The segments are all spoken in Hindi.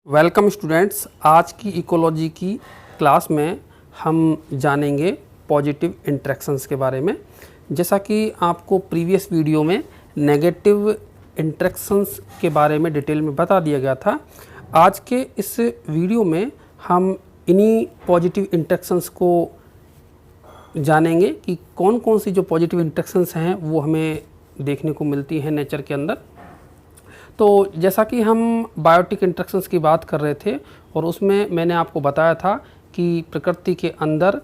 Welcome students. आज की इकोलॉजी की क्लास में हम जानेंगे पॉजिटिव इंटरेक्शंस के बारे में। जैसा कि आपको प्रीवियस वीडियो में नेगेटिव इंटरेक्शंस के बारे में डिटेल में बता दिया गया था, आज के इस वीडियो में हम इन्हीं पॉजिटिव इंटरेक्शंस को जानेंगे कि कौन कौन सी जो पॉजिटिव इंटरेक्शंस हैं वो हमें देखने को मिलती हैं नेचर के अंदर। तो जैसा कि हम बायोटिक इंटरेक्शंस की बात कर रहे थे और उसमें मैंने आपको बताया था कि प्रकृति के अंदर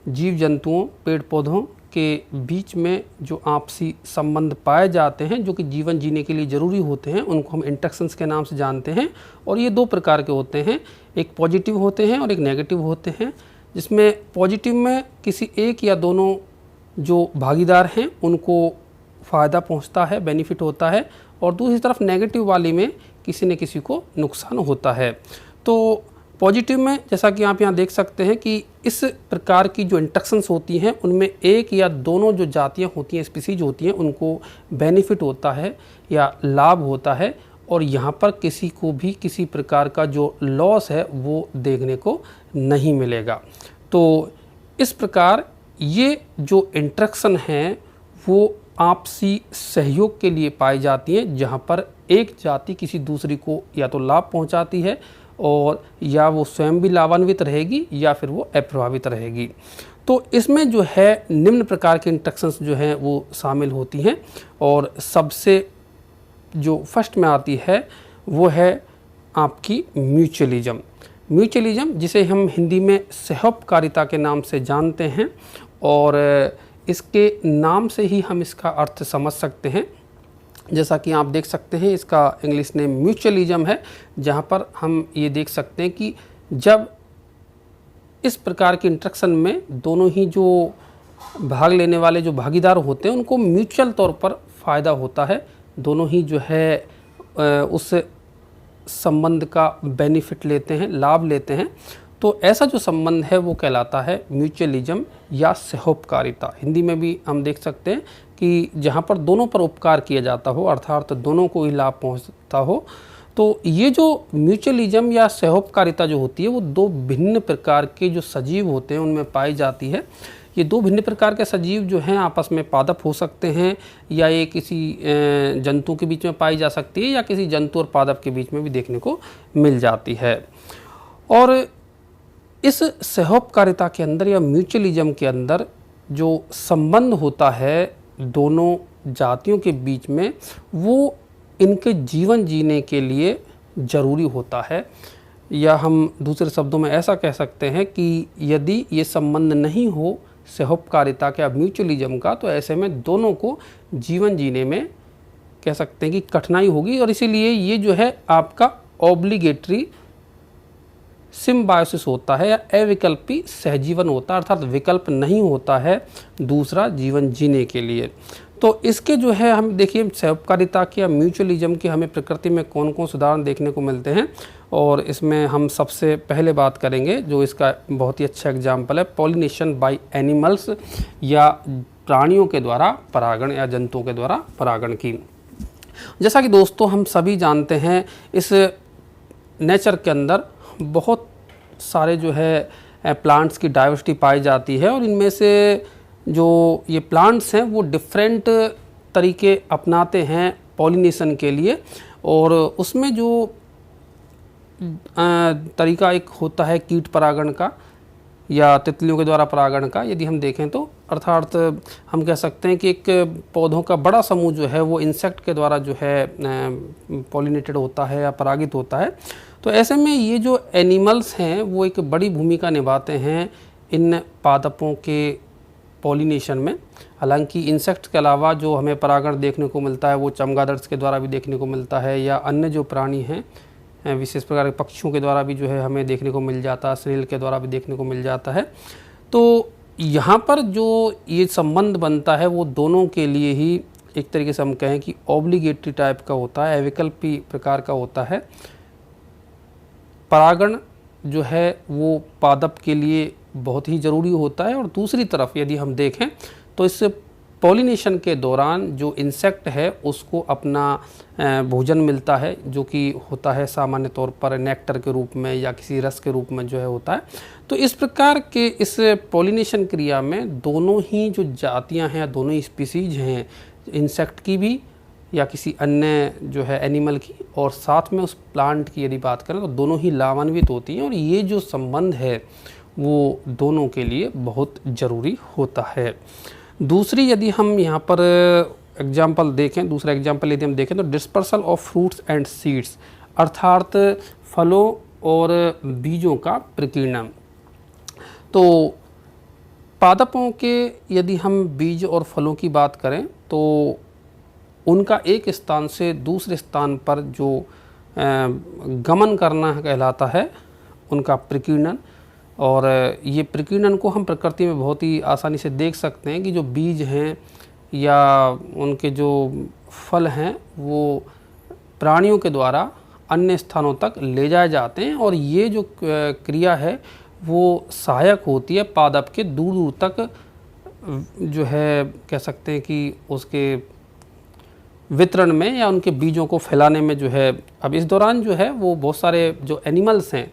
जीव जंतुओं पेड़ पौधों के बीच में जो आपसी संबंध पाए जाते हैं जो कि जीवन जीने के लिए ज़रूरी होते हैं, उनको हम इंटरेक्शंस के नाम से जानते हैं। और ये दो प्रकार के होते हैं, एक पॉजिटिव होते हैं और एक नेगेटिव होते हैं। जिसमें पॉजिटिव में किसी एक या दोनों जो भागीदार हैं उनको फ़ायदा पहुंचता है, बेनिफिट होता है, और दूसरी तरफ नेगेटिव वाली में किसी न किसी को नुकसान होता है। तो पॉजिटिव में जैसा कि आप यहाँ देख सकते हैं कि इस प्रकार की जो इंटरेक्शंस होती हैं उनमें एक या दोनों जो जातियाँ होती हैं, स्पीसीज होती हैं, उनको बेनिफिट होता है या लाभ होता है, और यहाँ पर किसी को भी किसी प्रकार का जो लॉस है वो देखने को नहीं मिलेगा। तो इस प्रकार ये जो इंटरेक्शन हैं वो आपसी सहयोग के लिए पाई जाती हैं, जहाँ पर एक जाति किसी दूसरी को या तो लाभ पहुँचाती है और या वो स्वयं भी लाभान्वित रहेगी या फिर वो अप्रभावित रहेगी। तो इसमें जो है निम्न प्रकार के इंटरेक्शंस जो हैं वो शामिल होती हैं, और सबसे जो फर्स्ट में आती है वो है आपकी म्यूचुअलिज्म। म्यूचुअलिज्म जिसे हम हिंदी में सहोपकारिता के नाम से जानते हैं, और इसके नाम से ही हम इसका अर्थ समझ सकते हैं। जैसा कि आप देख सकते हैं इसका इंग्लिश नेम म्यूचुअलिज्म है, जहाँ पर हम ये देख सकते हैं कि जब इस प्रकार के इंटरेक्शन में दोनों ही जो भाग लेने वाले जो भागीदार होते हैं उनको म्यूचुअल तौर पर फ़ायदा होता है, दोनों ही जो है उस संबंध का बेनिफिट लेते हैं, लाभ लेते हैं। तो ऐसा जो संबंध है वो कहलाता है म्यूचुअलिज्म या सहोपकारिता। हिंदी में भी हम देख सकते हैं कि जहाँ पर दोनों पर उपकार किया जाता हो, अर्थात दोनों को ही लाभ पहुँचता हो। तो ये जो म्यूचुअलिज्म या सहोपकारिता जो होती है वो दो भिन्न प्रकार के जो सजीव होते हैं उनमें पाई जाती है। ये दो भिन्न प्रकार के सजीव जो हैं आपस में पादप हो सकते हैं, या ये किसी जंतु के बीच में पाई जा सकती है, या किसी जंतु और पादप के बीच में भी देखने को मिल जाती है। और इस सहोपकारिता के अंदर या म्यूचुअलिज्म के अंदर जो संबंध होता है दोनों जातियों के बीच में, वो इनके जीवन जीने के लिए ज़रूरी होता है। या हम दूसरे शब्दों में ऐसा कह सकते हैं कि यदि ये संबंध नहीं हो सहोपकारिता का, म्यूचुअलिज्म का, तो ऐसे में दोनों को जीवन जीने में कह सकते हैं कि कठिनाई होगी। और इसीलिए ये जो है आपका ऑब्लिगेटरी सिम्बायोसिस होता है या अविकल्पी सहजीवन होता है, अर्थात विकल्प नहीं होता है दूसरा जीवन जीने के लिए। तो इसके जो है हम देखिए सहोपकारिता के या म्यूचुअलिज्म के हमें प्रकृति में कौन कौन से उदाहरण देखने को मिलते हैं, और इसमें हम सबसे पहले बात करेंगे जो इसका बहुत ही अच्छा एग्जाम्पल है, पॉलिनेशन बाय एनिमल्स या प्राणियों के द्वारा परागण या जंतुओं के द्वारा परागण की। जैसा कि दोस्तों हम सभी जानते हैं इस नेचर के अंदर बहुत सारे जो है प्लांट्स की डाइवर्सिटी पाई जाती है, और इनमें से जो ये प्लांट्स हैं वो डिफरेंट तरीके अपनाते हैं पॉलिनेशन के लिए। और उसमें जो तरीका एक होता है कीट परागण का या तितलियों के द्वारा परागण का, यदि हम देखें तो अर्थात हम कह सकते हैं कि एक पौधों का बड़ा समूह जो है वो इंसेक्ट के द्वारा जो है पॉलिनेटेड होता है या परागित होता है। तो ऐसे में ये जो एनिमल्स हैं वो एक बड़ी भूमिका निभाते हैं इन पादपों के पॉलिनेशन में। हालांकि इंसेक्ट के अलावा जो हमें परागण देखने को मिलता है वो चमगादड़ के द्वारा भी देखने को मिलता है, या अन्य जो प्राणी हैं विशेष प्रकार के पक्षियों के द्वारा भी जो है हमें देखने को मिल जाता है, स्नेल के द्वारा भी देखने को मिल जाता है। तो यहाँ पर जो ये संबंध बनता है वो दोनों के लिए ही एक तरीके से हम कहें कि ऑब्लिगेटरी टाइप का होता है, अविकल्पी प्रकार का होता है। परागण जो है वो पादप के लिए बहुत ही ज़रूरी होता है, और दूसरी तरफ यदि हम देखें तो इस पॉलिनेशन के दौरान जो इंसेक्ट है उसको अपना भोजन मिलता है, जो कि होता है सामान्य तौर पर नेक्टर के रूप में या किसी रस के रूप में जो है होता है। तो इस प्रकार के इस पॉलिनेशन क्रिया में दोनों ही जो जातियां हैं, दोनों ही स्पीसीज हैं, इंसेक्ट की भी या किसी अन्य जो है एनिमल की, और साथ में उस प्लांट की यदि बात करें तो दोनों ही लाभान्वित होती हैं। और ये जो संबंध है वो दोनों के लिए बहुत ज़रूरी होता है। दूसरी यदि हम यहाँ पर एग्जाम्पल देखें, दूसरा एग्जाम्पल यदि हम देखें तो dispersal of fruits and seeds, अर्थात फलों और बीजों का प्रकीर्णन। तो पादपों के यदि हम बीज और फलों की बात करें तो उनका एक स्थान से दूसरे स्थान पर जो गमन करना कहलाता है उनका प्रकीर्णन। और ये प्रकीर्णन को हम प्रकृति में बहुत ही आसानी से देख सकते हैं कि जो बीज हैं या उनके जो फल हैं वो प्राणियों के द्वारा अन्य स्थानों तक ले जाए जाते हैं, और ये जो क्रिया है वो सहायक होती है पादप के दूर दूर तक जो है कह सकते हैं कि उसके वितरण में या उनके बीजों को फैलाने में जो है। अब इस दौरान जो है वो बहुत सारे जो एनिमल्स हैं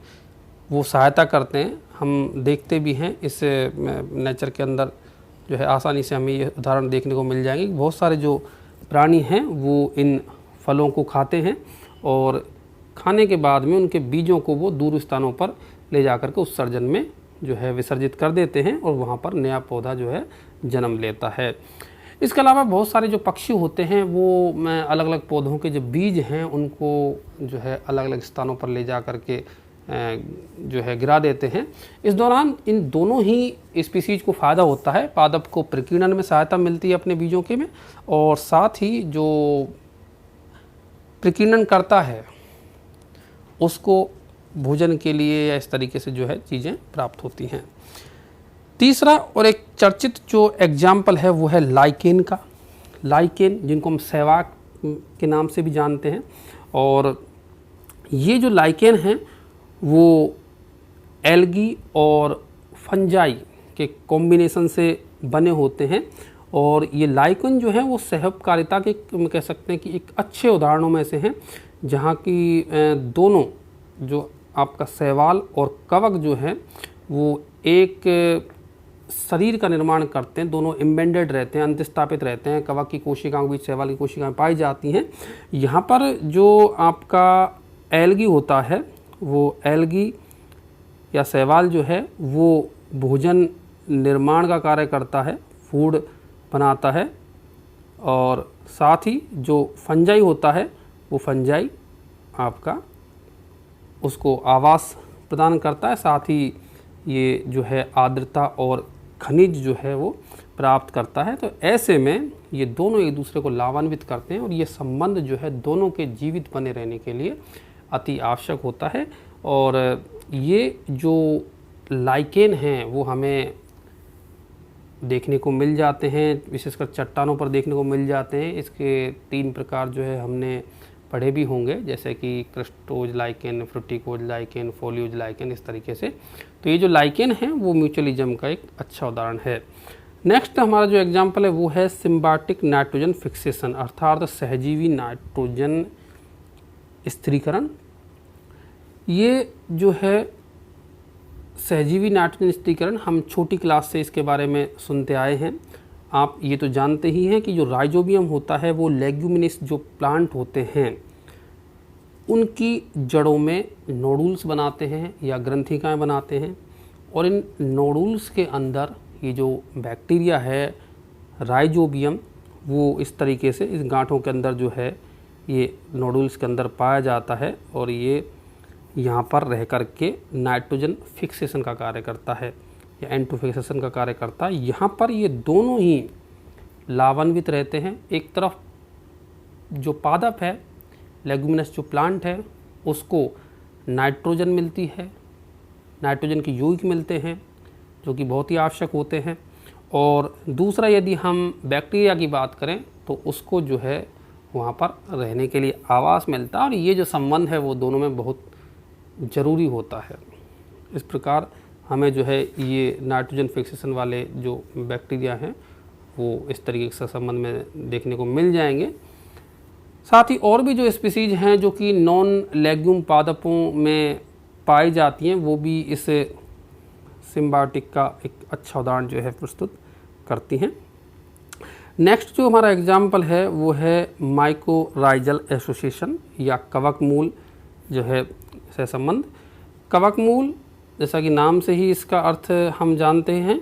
वो सहायता करते हैं, हम देखते भी हैं इस नेचर के अंदर जो है आसानी से हमें ये उदाहरण देखने को मिल जाएंगे। बहुत सारे जो प्राणी हैं वो इन फलों को खाते हैं और खाने के बाद में उनके बीजों को वो दूर स्थानों पर ले जाकर के उत्सर्जन में जो है विसर्जित कर देते हैं और वहाँ पर नया पौधा जो है जन्म लेता है। इसके अलावा बहुत सारे जो पक्षी होते हैं वो अलग अलग पौधों के जो बीज हैं उनको जो है अलग अलग स्थानों पर ले जा कर के जो है गिरा देते हैं। इस दौरान इन दोनों ही स्पीसीज को फ़ायदा होता है, पादप को प्रकीर्णन में सहायता मिलती है अपने बीजों के में, और साथ ही जो प्रकीर्णन करता है उसको भोजन के लिए या इस तरीके से जो है चीज़ें प्राप्त होती हैं। तीसरा और एक चर्चित जो एग्जाम्पल है वो है लाइकेन का। लाइकेन जिनको हम सहवाग के नाम से भी जानते हैं, और ये जो लाइकेन हैं वो एल्गी और फंजाई के कॉम्बिनेशन से बने होते हैं। और ये लाइकेन जो है वो सहकारिता के कह सकते हैं कि एक अच्छे उदाहरणों में से हैं, जहाँ की दोनों जो आपका शैवाल और कवक जो है वो एक शरीर का निर्माण करते हैं, दोनों एम्बेडेड रहते हैं, अंतस्थापित रहते हैं। कवक की कोशिकाओं के बीच शैवाल की कोशिकाएं पाई जाती हैं। यहाँ पर जो आपका एल्गी होता है वो एल्गी या शैवाल जो है वो भोजन निर्माण का कार्य करता है, फूड बनाता है, और साथ ही जो फंजाई होता है वो फंजाई आपका उसको आवास प्रदान करता है, साथ ही ये जो है आर्द्रता और खनिज जो है वो प्राप्त करता है। तो ऐसे में ये दोनों एक दूसरे को लाभान्वित करते हैं और ये संबंध जो है दोनों के जीवित बने रहने के लिए अति आवश्यक होता है। और ये जो लाइकेन हैं वो हमें देखने को मिल जाते हैं, विशेषकर चट्टानों पर देखने को मिल जाते हैं। इसके 3 प्रकार जो है हमने पढ़े भी होंगे, जैसे कि क्रिस्टोज लाइकेन, फ्रुटिकोज लाइकेन, फोलियोज लाइकेन, इस तरीके से। तो ये जो लाइकेन है वो म्यूचुअलिज्म का एक अच्छा उदाहरण है। नेक्स्ट हमारा जो एग्जाम्पल है वो है सिम्बायोटिक नाइट्रोजन फिक्सेशन, अर्थात सहजीवी नाइट्रोजन स्थिरीकरण। ये जो है सहजीवी नाइट्रोजन स्थिरीकरण हम छोटी क्लास से इसके बारे में सुनते आए हैं। आप ये तो जानते ही हैं कि जो राइजोबियम होता है वो लेग्यूमिनस जो प्लांट होते हैं उनकी जड़ों में नोडुल्स बनाते हैं या ग्रंथिकाएं बनाते हैं, और इन नोडुल्स के अंदर ये जो बैक्टीरिया है राइजोबियम वो इस तरीके से इस गांठों के अंदर जो है ये नोडुल्स के अंदर पाया जाता है, और ये यहाँ पर रह कर के नाइट्रोजन फिक्सेशन का कार्य करता है या एंटो फिक्सेशन का कार्य करता है। यहाँ पर ये दोनों ही लाभान्वित रहते हैं। एक तरफ जो पादप है, लेग्यूमिनस जो प्लांट है, उसको नाइट्रोजन मिलती है, नाइट्रोजन के यौगिक मिलते हैं जो कि बहुत ही आवश्यक होते हैं। और दूसरा यदि हम बैक्टीरिया की बात करें तो उसको जो है वहाँ पर रहने के लिए आवास मिलता है, और ये जो संबंध है वो दोनों में बहुत ज़रूरी होता है। इस प्रकार हमें जो है ये नाइट्रोजन फिक्सेशन वाले जो बैक्टीरिया हैं वो इस तरीके से संबंध में देखने को मिल जाएंगे। साथ ही और भी जो स्पीसीज हैं जो कि नॉन लेग्यूम पादपों में पाई जाती हैं, वो भी इस सिम्बायोटिक का एक अच्छा उदाहरण जो है प्रस्तुत करती हैं। नेक्स्ट जो हमारा एग्जाम्पल है वो है माइकोराइजल एसोसिएशन या कवक मूल जो है सहसंबंध। कवक मूल जैसा कि नाम से ही इसका अर्थ हम जानते हैं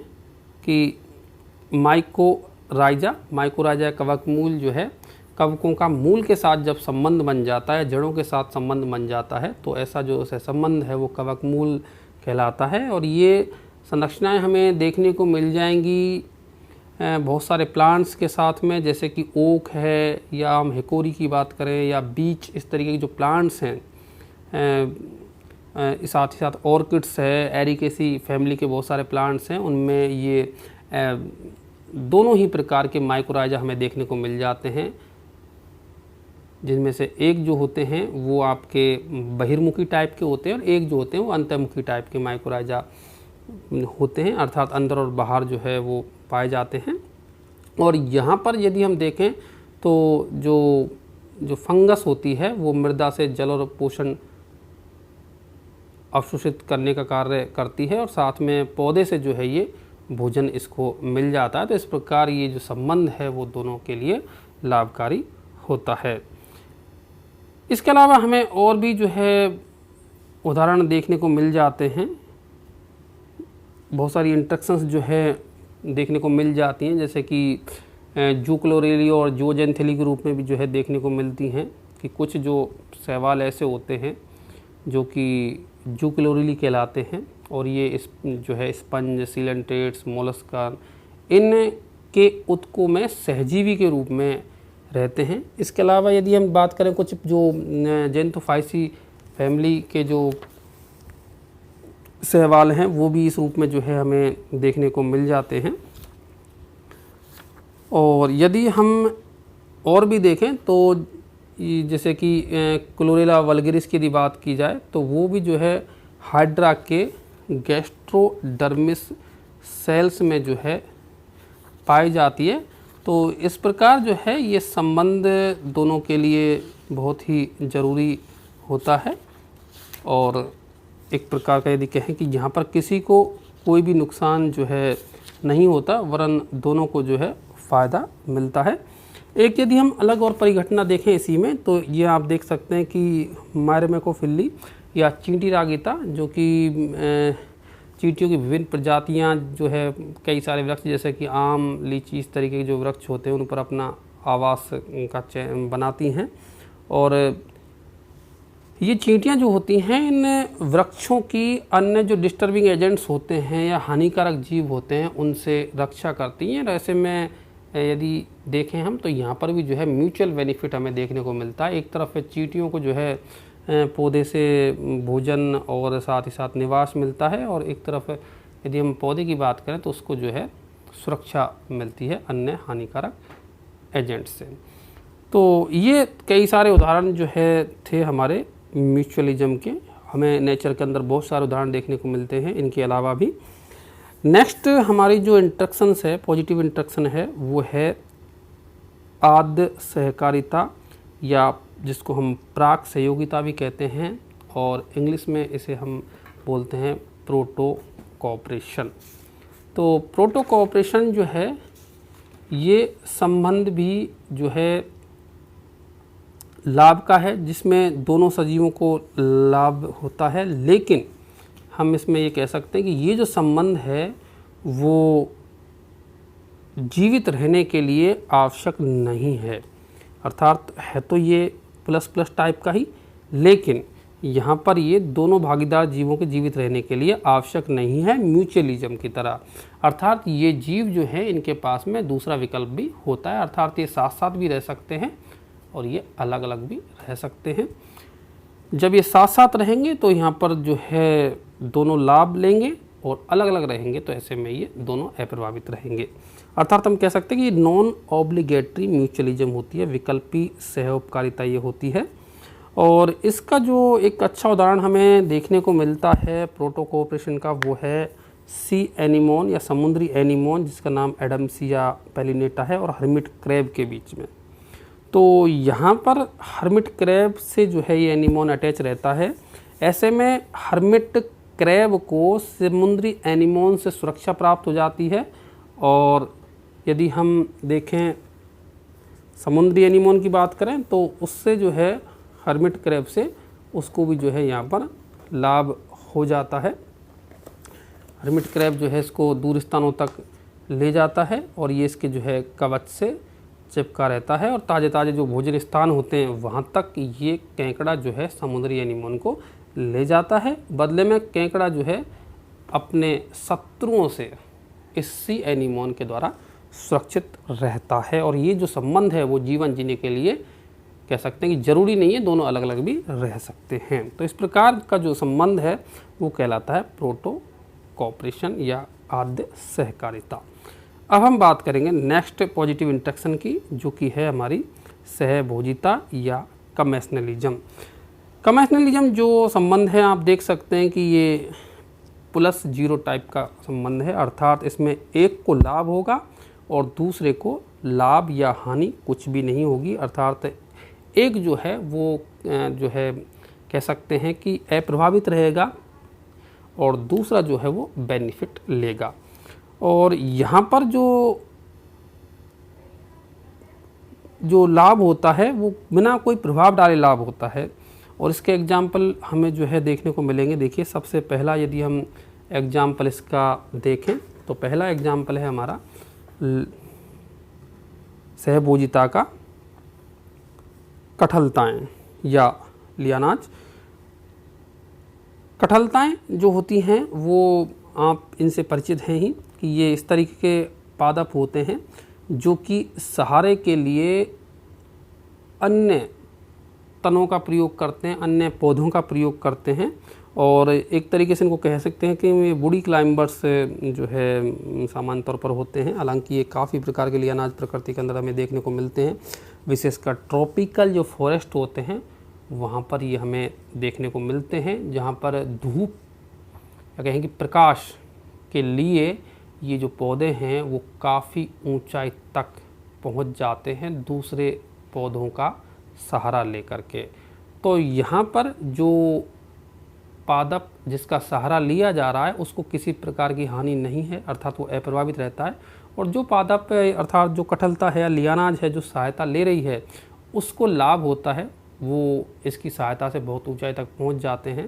कि माइकोराइजा कवक मूल जो है कवकों का मूल के साथ जब संबंध बन जाता है, जड़ों के साथ संबंध बन जाता है, तो ऐसा जो सहसंबंध है वो कवक मूल कहलाता है। और ये संरचनाएं हमें देखने को मिल जाएंगी बहुत सारे प्लांट्स के साथ में, जैसे कि ओक है या हम हिकोरी की बात करें या बीच, इस तरीके के जो प्लांट्स हैं, साथ ही साथ ऑर्किड्स है, एरिकेसी फैमिली के बहुत सारे प्लांट्स हैं, उनमें ये दोनों ही प्रकार के माइकोराइजा हमें देखने को मिल जाते हैं, जिनमें से एक जो होते हैं वो आपके बहिर्मुखी टाइप के होते हैं और एक जो होते हैं वो अंतर्मुखी टाइप के माइकोराइजा होते हैं, अर्थात अंदर और बाहर जो है वो पाए जाते हैं। और यहाँ पर यदि हम देखें तो जो फंगस होती है वो मृदा से जल और पोषण अवशोषित करने का कार्य करती है और साथ में पौधे से जो है ये भोजन इसको मिल जाता है। तो इस प्रकार ये जो संबंध है वो दोनों के लिए लाभकारी होता है। इसके अलावा हमें और भी जो है उदाहरण देखने को मिल जाते हैं, बहुत सारी इंट्रैक्शंस जो है देखने को मिल जाती हैं, जैसे कि जूक्लोरेली और जोजेंथेली के रूप में भी जो है देखने को मिलती हैं कि कुछ जो शैवाल ऐसे होते हैं जो कि जूक्लोरेली कहलाते हैं और ये जो है स्पंज, सीलेंट्रेट्स, मोलस्का, इनके उत्कों में सहजीवी के रूप में रहते हैं। इसके अलावा यदि हम बात करें कुछ जो जेंथोफाइसी फैमिली के जो शैवाल हैं वो भी इस रूप में जो है हमें देखने को मिल जाते हैं। और यदि हम और भी देखें तो जैसे कि क्लोरेला वल्गेरिस की यदि बात की जाए तो वो भी जो है हाइड्रा के गैस्ट्रोडर्मिस सेल्स में जो है पाई जाती है। तो इस प्रकार जो है ये संबंध दोनों के लिए बहुत ही ज़रूरी होता है और एक प्रकार का यदि कहें कि यहाँ पर किसी को कोई भी नुकसान जो है नहीं होता, वरन दोनों को जो है फ़ायदा मिलता है। एक यदि हम अलग और परिघटना देखें इसी में तो ये आप देख सकते हैं कि मायरमेकोफिल्ली या चींटी रागिता, जो कि चींटियों की विभिन्न प्रजातियां जो है कई सारे वृक्ष जैसे कि आम, लीची, इस तरीके के जो वृक्ष होते हैं उन पर अपना आवास का बनाती हैं। और ये चींटियां जो होती हैं इन वृक्षों की अन्य जो डिस्टर्बिंग एजेंट्स होते हैं या हानिकारक जीव होते हैं उनसे रक्षा करती हैं। ऐसे में यदि देखें हम तो यहाँ पर भी जो है म्यूचुअल बेनिफिट हमें देखने को मिलता है। एक तरफ चींटियों को जो है पौधे से भोजन और साथ ही साथ निवास मिलता है और एक तरफ यदि हम पौधे की बात करें तो उसको जो है सुरक्षा मिलती है अन्य हानिकारक एजेंट से। तो ये कई सारे उदाहरण जो है थे हमारे म्यूचुअलिज्म के। हमें नेचर के अंदर बहुत सारे उदाहरण देखने को मिलते हैं इनके अलावा भी। नेक्स्ट हमारी जो इंट्रैक्शंस है, पॉजिटिव इंट्रैक्शन है, वो है आद्य सहकारिता या जिसको हम प्राक सहयोगिता भी कहते हैं और इंग्लिश में इसे हम बोलते हैं प्रोटो कोऑपरेशन। तो प्रोटो कोऑपरेशन जो है ये संबंध भी जो है लाभ का है, जिसमें दोनों सजीवों को लाभ होता है, लेकिन हम इसमें ये कह सकते हैं कि ये जो संबंध है वो जीवित रहने के लिए आवश्यक नहीं है। अर्थात है तो ये प्लस प्लस टाइप का ही, लेकिन यहाँ पर ये दोनों भागीदार जीवों के जीवित रहने के लिए आवश्यक नहीं है म्यूचुअलिज्म की तरह। अर्थात ये जीव जो है इनके पास में दूसरा विकल्प भी होता है, अर्थात ये साथ साथ भी रह सकते हैं और ये अलग अलग भी रह सकते हैं। जब ये साथ साथ रहेंगे तो यहाँ पर जो है दोनों लाभ लेंगे और अलग अलग रहेंगे तो ऐसे में ये दोनों अप्रभावित रहेंगे। अर्थात हम कह सकते हैं कि नॉन ऑब्लिगेटरी म्यूचुअलिज्म होती है, विकल्पी सहोपकारिता ये होती है। और इसका जो एक अच्छा उदाहरण हमें देखने को मिलता है प्रोटो कोऑपरेशन का वो है सी एनीमोन या समुद्री एनीमोन जिसका नाम एडम्सिया पेलिनेटा है और हर्मिट क्रैब के बीच में। तो यहाँ पर हर्मिट क्रैब से जो है ये एनीमोन अटैच रहता है। ऐसे में हर्मिट क्रैब को समुद्री एनीमोन से सुरक्षा प्राप्त हो जाती है। और यदि हम देखें समुद्री एनीमोन की बात करें तो उससे जो है हर्मिट क्रैब से उसको भी जो है यहाँ पर लाभ हो जाता है। हर्मिट क्रैब जो है इसको दूर स्थानों तक ले जाता है और ये इसके जो है कवच से चिपका रहता है और ताज़े ताज़े जो भोजन स्थान होते हैं वहाँ तक ये केंकड़ा जो है समुद्री एनीमोन को ले जाता है। बदले में केंकड़ा जो है अपने शत्रुओं से इस सी एनीमोन के द्वारा सुरक्षित रहता है। और ये जो संबंध है वो जीवन जीने के लिए कह सकते हैं कि ज़रूरी नहीं है, दोनों अलग अलग भी रह सकते हैं। तो इस प्रकार का जो संबंध है वो कहलाता है प्रोटो कोऑपरेशन या आद्य सहकारिता। अब हम बात करेंगे नेक्स्ट पॉजिटिव इंटरेक्शन की, जो कि है हमारी सहभोजिता या कमेशनलिज्म। कमेशनलिज्म जो संबंध है आप देख सकते हैं कि ये +0 टाइप का संबंध है, अर्थात इसमें एक को लाभ होगा और दूसरे को लाभ या हानि कुछ भी नहीं होगी। अर्थात एक जो है वो जो है कह सकते हैं कि अप्रभावित रहेगा और दूसरा जो है वो बेनिफिट लेगा। और यहाँ पर जो लाभ होता है वो बिना कोई प्रभाव डाले लाभ होता है। और इसके एग्जाम्पल हमें जो है देखने को मिलेंगे। देखिए सबसे पहला यदि हम एग्जाम्पल इसका देखें तो पहला एग्जाम्पल है हमारा सहभोजिता का कठलताएँ या लियानाज। कठलताएँ जो होती हैं वो आप इनसे परिचित हैं ही कि ये इस तरीके के पादप होते हैं जो कि सहारे के लिए अन्य तनों का प्रयोग करते हैं, अन्य पौधों का प्रयोग करते हैं। और एक तरीके से इनको कह सकते हैं कि ये वुडी क्लाइंबर्स जो है सामान्य तौर पर होते हैं। हालांकि ये काफ़ी प्रकार के लियानाज प्रकृति के अंदर हमें देखने को मिलते हैं, विशेषकर ट्रॉपिकल जो फॉरेस्ट होते हैं वहाँ पर ये हमें देखने को मिलते हैं, जहाँ पर धूप या कहें कि प्रकाश के लिए ये जो पौधे हैं वो काफ़ी ऊंचाई तक पहुँच जाते हैं दूसरे पौधों का सहारा लेकर के। तो यहाँ पर जो पादप जिसका सहारा लिया जा रहा है उसको किसी प्रकार की हानि नहीं है, अर्थात वो अप्रभावित रहता है। और जो पादप अर्थात जो कठलता है या लियानाज है जो सहायता ले रही है उसको लाभ होता है, वो इसकी सहायता से बहुत ऊंचाई तक पहुंच जाते हैं।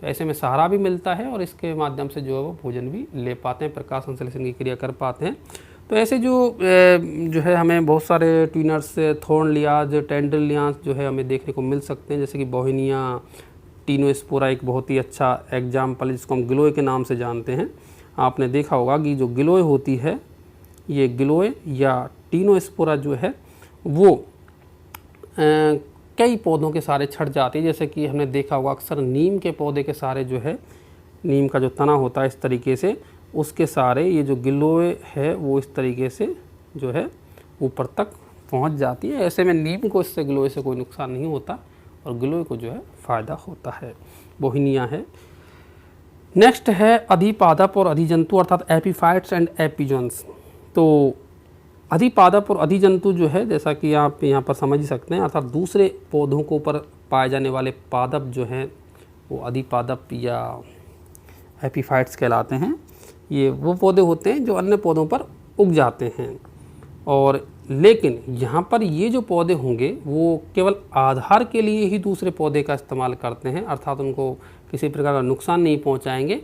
तो ऐसे में सहारा भी मिलता है और इसके माध्यम से जो है वो भोजन भी ले पाते हैं, प्रकाश संश्लेषण की क्रिया कर पाते हैं। तो ऐसे जो है हमें बहुत सारे ट्विनर्स, थॉर्न लियाज, टेंडर लियाज जो है हमें देखने को मिल सकते हैं, जैसे कि बोहिनिया टीनोस्पोरा एक बहुत ही अच्छा एग्जाम्पल है जिसको हम गिलोय के नाम से जानते हैं। आपने देखा होगा कि जो गिलोय होती है, ये गिलोय या टीनोस्पोरा जो है वो कई पौधों के सारे छट जाती है। जैसे कि हमने देखा होगा अक्सर नीम के पौधे के सारे जो है, नीम का जो तना होता है इस तरीके से, उसके सारे ये जो गिलोय है वो इस तरीके से जो है ऊपर तक पहुंच जाती है। ऐसे में नीम को इससे गिलोय से कोई नुकसान नहीं होता और गिलोय को जो है फ़ायदा होता है। बोहिनिया है। नेक्स्ट है अधिपादप और अधिजंतु अर्थात एपीफाइट्स एंड एपीजोन्स। तो अधिपादप और अधिजंतु जो है जैसा कि आप यहाँ पर समझ ही सकते हैं, अर्थात दूसरे पौधों के ऊपर पाए जाने वाले पादप जो हैं वो अधिपादप या एपीफाइट्स कहलाते हैं। ये वो पौधे होते हैं जो अन्य पौधों पर उग जाते हैं। और लेकिन यहाँ पर ये जो पौधे होंगे वो केवल आधार के लिए ही दूसरे पौधे का इस्तेमाल करते हैं, अर्थात उनको किसी प्रकार का नुकसान नहीं पहुँचाएंगे।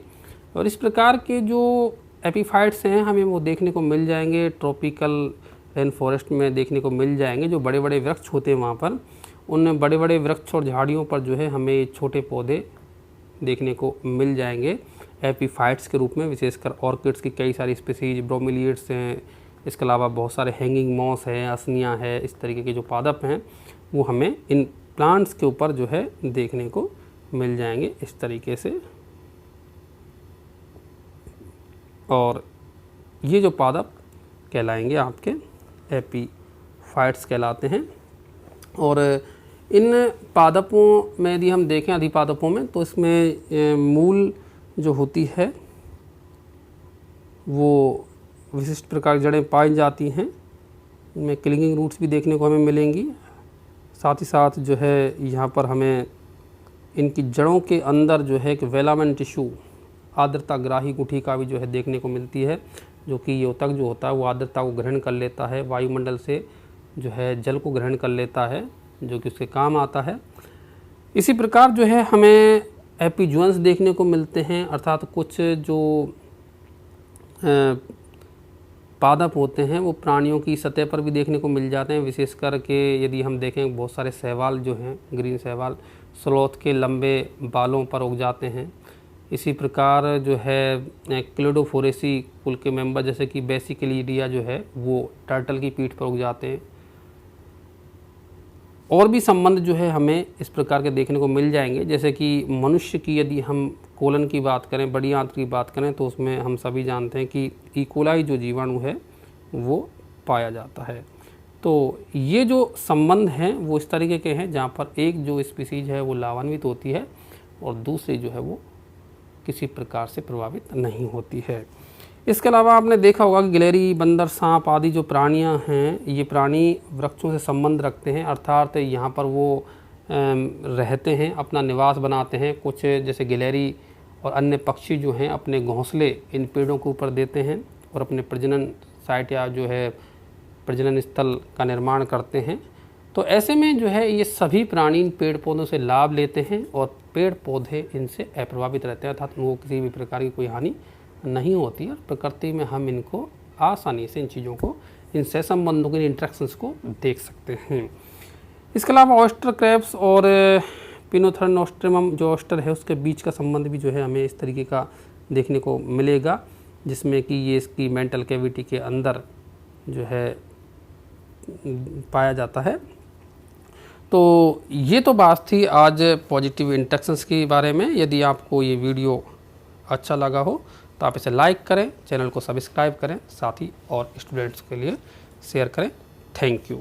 और इस प्रकार के जो एपीफाइट्स हैं हमें वो देखने को मिल जाएंगे, ट्रॉपिकल रेन फॉरेस्ट में देखने को मिल जाएंगे। जो बड़े बड़े वृक्ष होते हैं वहाँ पर, उन बड़े बड़े वृक्ष और झाड़ियों पर जो है हमें छोटे पौधे देखने को मिल जाएंगे एपीफाइट्स के रूप में। विशेषकर ऑर्किड्स की कई सारी स्पीसीज, ब्रोमिलियड्स हैं, इसके अलावा बहुत सारे हैंगिंग मॉस है, असनियाँ है, इस तरीके के जो पादप हैं वो हमें इन प्लांट्स के ऊपर जो है देखने को मिल जाएंगे इस तरीके से। और ये जो पादप कहलाएंगे आपके एपीफाइट्स कहलाते हैं। और इन पादपों में यदि हम देखें अधिपादपों में, तो इसमें मूल जो होती है वो विशिष्ट प्रकार की जड़ें पाई जाती हैं। इनमें क्लिंगिंग रूट्स भी देखने को हमें मिलेंगी। साथ ही साथ जो है यहाँ पर हमें इनकी जड़ों के अंदर जो है एक वेलामेन टिश्यू, आर्द्रताग्राही गुठिका भी जो है देखने को मिलती है, जो कि ये ऊतक जो होता है वो आर्द्रता को ग्रहण कर लेता है, वायुमंडल से जो है जल को ग्रहण कर लेता है, जो कि उसके काम आता है। इसी प्रकार जो है हमें एपिजोन्स देखने को मिलते हैं, अर्थात कुछ जो पादप होते हैं वो प्राणियों की सतह पर भी देखने को मिल जाते हैं। विशेष करके यदि हम देखें बहुत सारे शैवाल जो हैं, ग्रीन शैवाल स्लोथ के लंबे बालों पर उग जाते हैं। इसी प्रकार जो है क्लिडोफोरेसी कुल के मेंबर जैसे कि बेसिकलीडिया जो है वो टर्टल की पीठ पर उग जाते हैं। और भी संबंध जो है हमें इस प्रकार के देखने को मिल जाएंगे, जैसे कि मनुष्य की यदि हम कोलन की बात करें, बड़ी आंत की बात करें, तो उसमें हम सभी जानते हैं कि इकोलाई जो जीवाणु है वो पाया जाता है। तो ये जो संबंध हैं वो इस तरीके के हैं, जहाँ पर एक जो स्पीसीज है वो लाभान्वित होती है और दूसरी जो है वो किसी प्रकार से प्रभावित नहीं होती है। इसके अलावा आपने देखा होगा कि गिलहरी, बंदर, सांप आदि जो प्राणियां हैं, ये प्राणी वृक्षों से संबंध रखते हैं, अर्थात यहाँ पर वो रहते हैं, अपना निवास बनाते हैं। कुछ जैसे गिलहरी और अन्य पक्षी जो हैं अपने घोंसले इन पेड़ों के ऊपर देते हैं और अपने प्रजनन साइट या जो है प्रजनन स्थल का निर्माण करते हैं। तो ऐसे में जो है ये सभी प्राणी इन पेड़ पौधों से लाभ लेते हैं और पेड़ पौधे इनसे अप्रभावित रहते हैं, अर्थात उनको किसी भी प्रकार की कोई हानि नहीं होती है। प्रकृति में हम इनको आसानी से इन चीज़ों को, इनसे संबंधों के इंट्रैक्शंस को देख सकते हैं। इसके अलावा ऑयस्टर क्रैब्स और पिनोथर्न नोस्ट्रमम जो ऑयस्टर है उसके बीच का संबंध भी जो है हमें इस तरीके का देखने को मिलेगा, जिसमें कि ये इसकी मेंटल कैविटी के अंदर जो है पाया जाता है। तो ये तो बात थी आज पॉजिटिव इंट्रैक्शंस के बारे में। यदि आपको ये वीडियो अच्छा लगा हो तो आप इसे लाइक करें, चैनल को सब्सक्राइब करें, साथ ही और स्टूडेंट्स के लिए शेयर करें। Thank you.